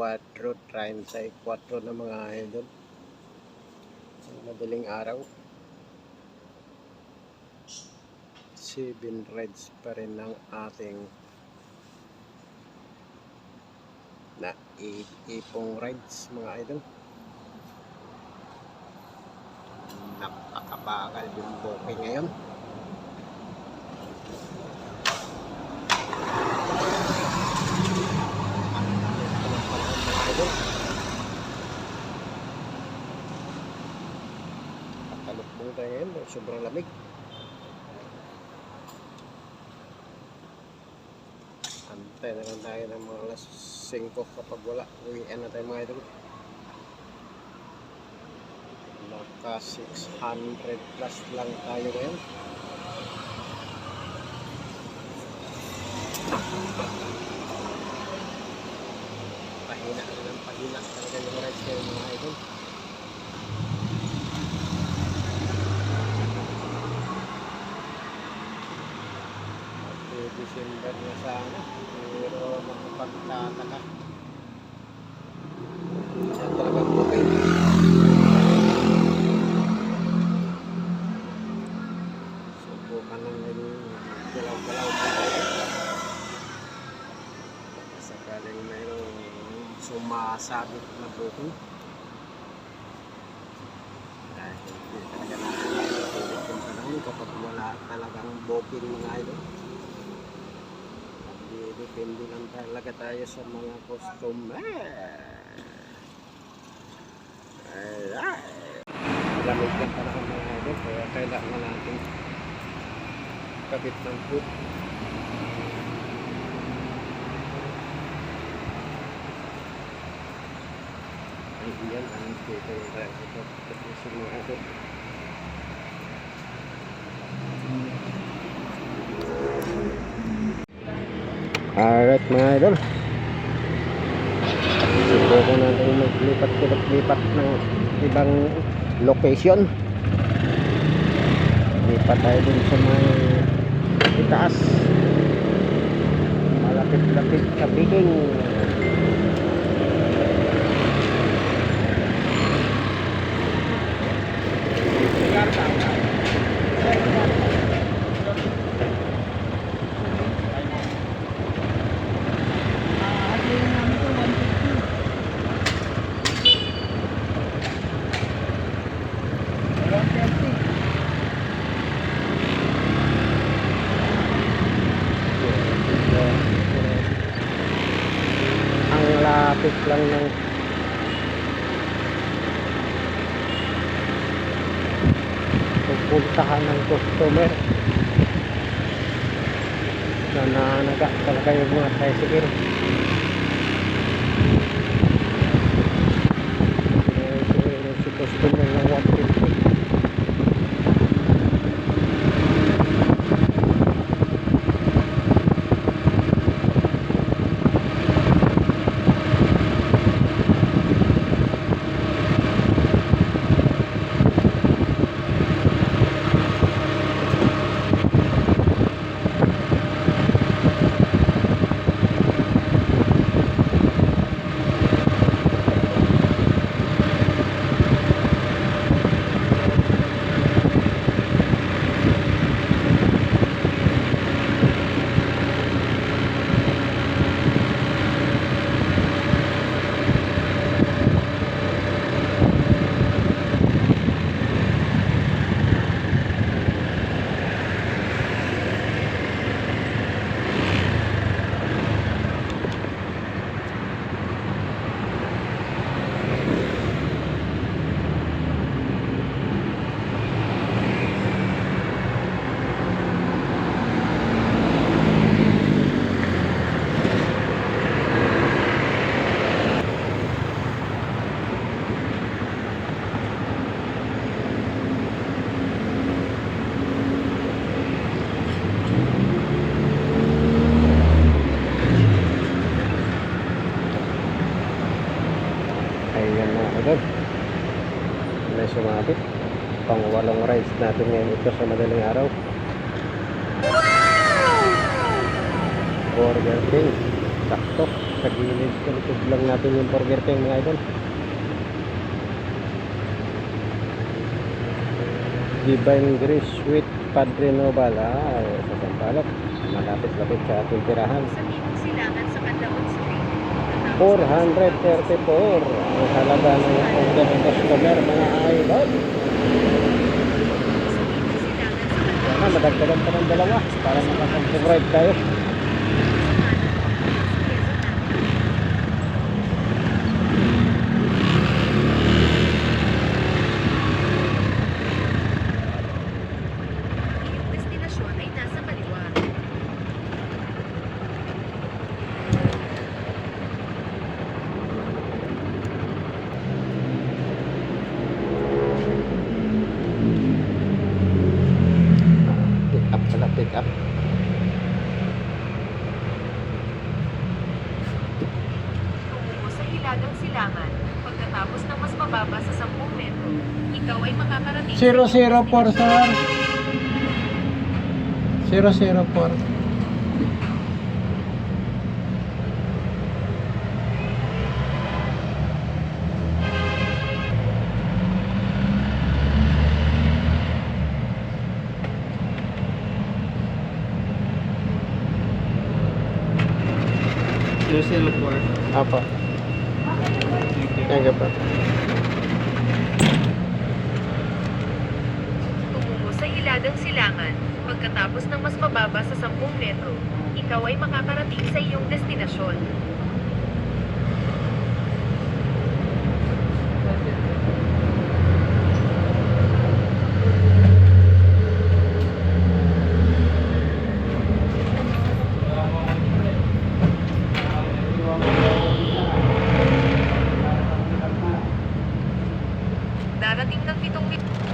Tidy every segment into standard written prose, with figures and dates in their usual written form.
4:34 na mga idol. Madaling araw. 7 rides pa rin ng ating ipong rides mga idol. Napakabagal yung booking ngayon. Patalukbong tayo ngayon, sobrang lamig. Antay na lang tayo ng mga alas 5 kapag wala. Uwian na tayo mga idol. Naka 600 plus lang tayo ngayon. Pahina na ng pahina talaga yung rides kayo mga idol. December na sana, pero nakapagtataka. Siya talagang booking. Subukan lang yung galaw-galaw sakaling mayroong sumasabit na booking. Dahil hindi talaga natin kung panahon kapag wala talagang booking mga idol. Depende lang talaga tayo sa mga customer. Lamig lang para ng mga idol, kaya kailangan natin kabit ng food. Ay, yan ang dito yung tayo ito. Ito yung mga idol. Alright mga idol, subukan natin maglipat-lipat ng ibang location. Lipat tayo dun sa may itaas, malapit-lapit sa biking. Lapit lang ng pupuntahan ng customer na nanaga talaga yung mga tricycle. Si customer ng 150. idol. May sumabit. Pang 8 rides natin ngayon ito sa madaling araw. Burger King. Sakto. sa gilid, sa likod lang natin yung Burger King mga idol. Divine Grace with Padre Nobal, sa Sampaloc, malapit-lapit sa ating tirahan. Sa Bimong Silangan sa Canlaon Street. 434 ang halaga ng order ng customer mga idol. Sana madagdagan pa ng dalawa para makapag-subscribe tayo. Iyong destinasyon ay nasa kaliwa. Pick up pala, pick up. Tungo sa Hilagang Silangan. Pagkatapos ng mas mababa sa 10 metro, ikaw ay makakarating sa iyong 004 sir. 004. Apa? Thank you po. Tungo sa Hilagang Silangan. Pagkatapos ng mas mababa sa 10 metro, ikaw ay makakarating sa iyong destinasyon. Darating ng 7 minuto.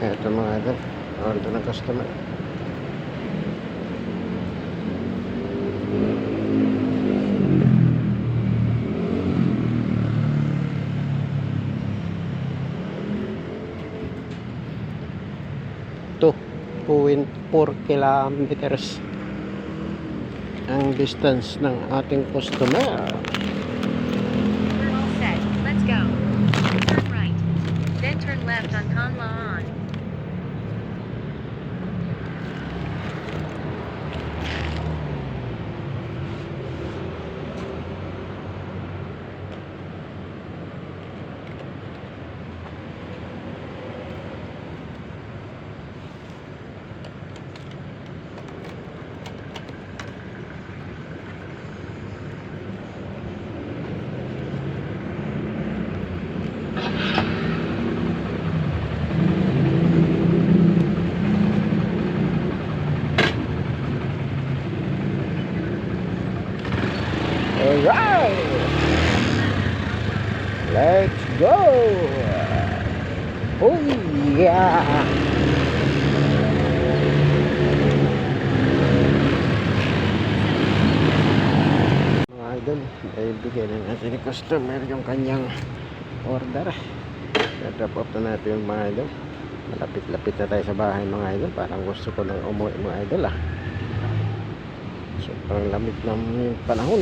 Ito mga idol, order ng customer. Ito, 2.4 kilometers ang distance ng ating customer. We're all set. Let's go. Turn right. Then turn left on Conlaon. Alright! Let's go! Oh yeah! Mga idol, ay bigyan na natin ni customer yung kanyang order. I-drop off na natin yung mga idol. Malapit-lapit na tayo sa bahay mga idol. Parang gusto ko nang umuwi mga idol sobrang lamig ng panahon.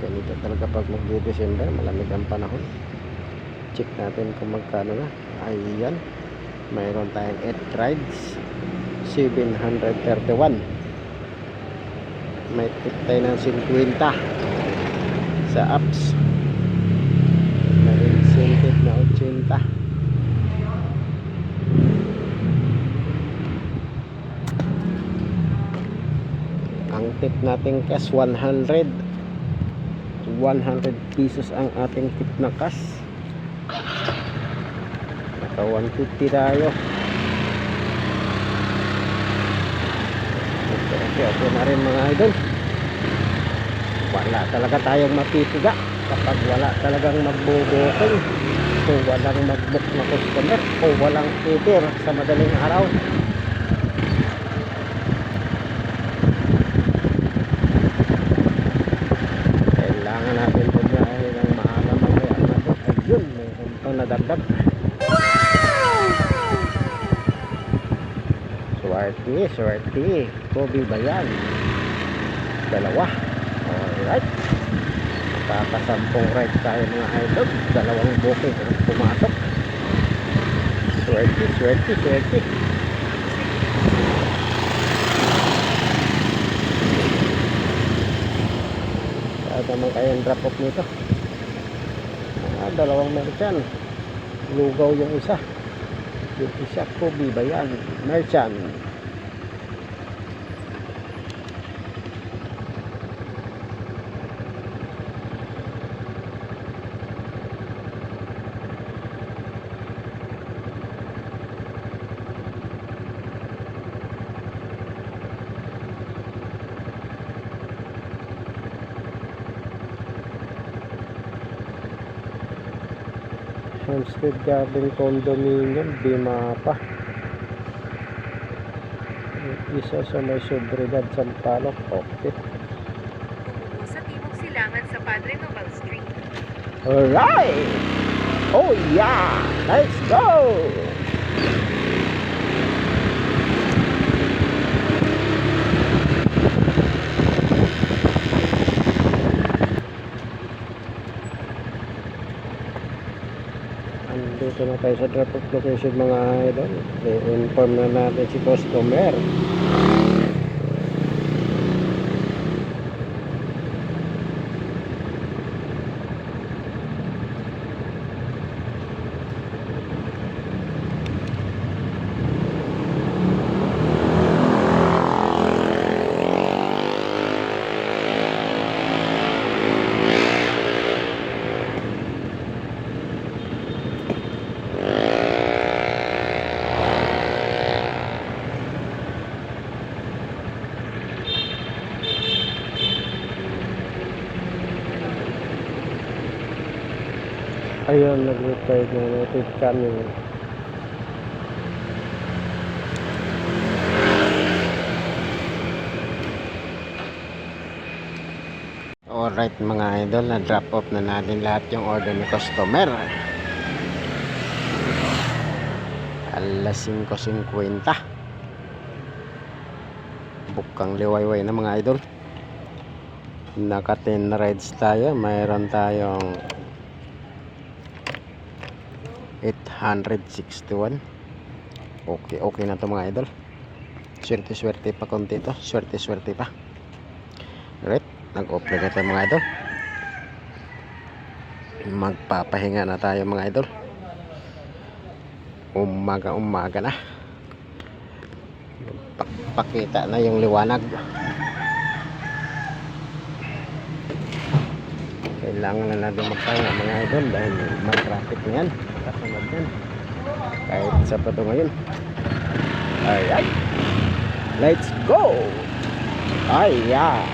Ganito talaga pag mag-December, malamig ang panahon. Check natin kung magkano na. Ayan, mayroon tayong 8 rides, 731. May tip tayo ng 50 sa apps. May incentive na 80. Ang tip natin cash 100 pesos ang ating tip na cash. Naka 150 tayo. Okay na rin mga idol. Wala talaga tayong mapipiga kapag wala talagang magbubuking, kung walang mag-book na customer o walang order sa madaling araw. Kailangan natin bumiyahe ng maaga mamaya na doon. Ayun, mayroon pang nadagdag. So Swerte. Kobe ba yan? Dalawa. Alright. Kakasampung ride tayo mga idol. Dalawang booking pumasok. Swerte. Saan naman kayang drop off nito? Dalawang merchant. Lugaw yung isa. Yung isa Kobe ba yan? Merchant. Homestead Garden Condominium, Bimapa. Isa sa may Sobriedad, Sampaloc. Okay. Tumubo sa timog silangan sa Padre Noval Street. Alright! Oh yeah! Let's go! Andito na tayo sa drop off location mga idol. I-inform na natin si customer. Ayun, nag-repair na natin kami. Alright mga idol, na-drop off na natin lahat yung order ni customer. Alas 5:50. Bukang liwayway na mga idol. Naka 10 rides tayo. Mayroon tayong 861. Okay na to mga idol. Swerte pa konti to. Swerte pa. Right, nag-offline na tayo mga idol. Magpapahinga na tayo mga idol. Umaga na. Pakita na yung liwanag. Kailangan na natin magpahinga mga idol dahil mag-traffic na yan. Kasunod yan. Kahit sa pato ngayon. Alright. Let's go! Ay, yeah.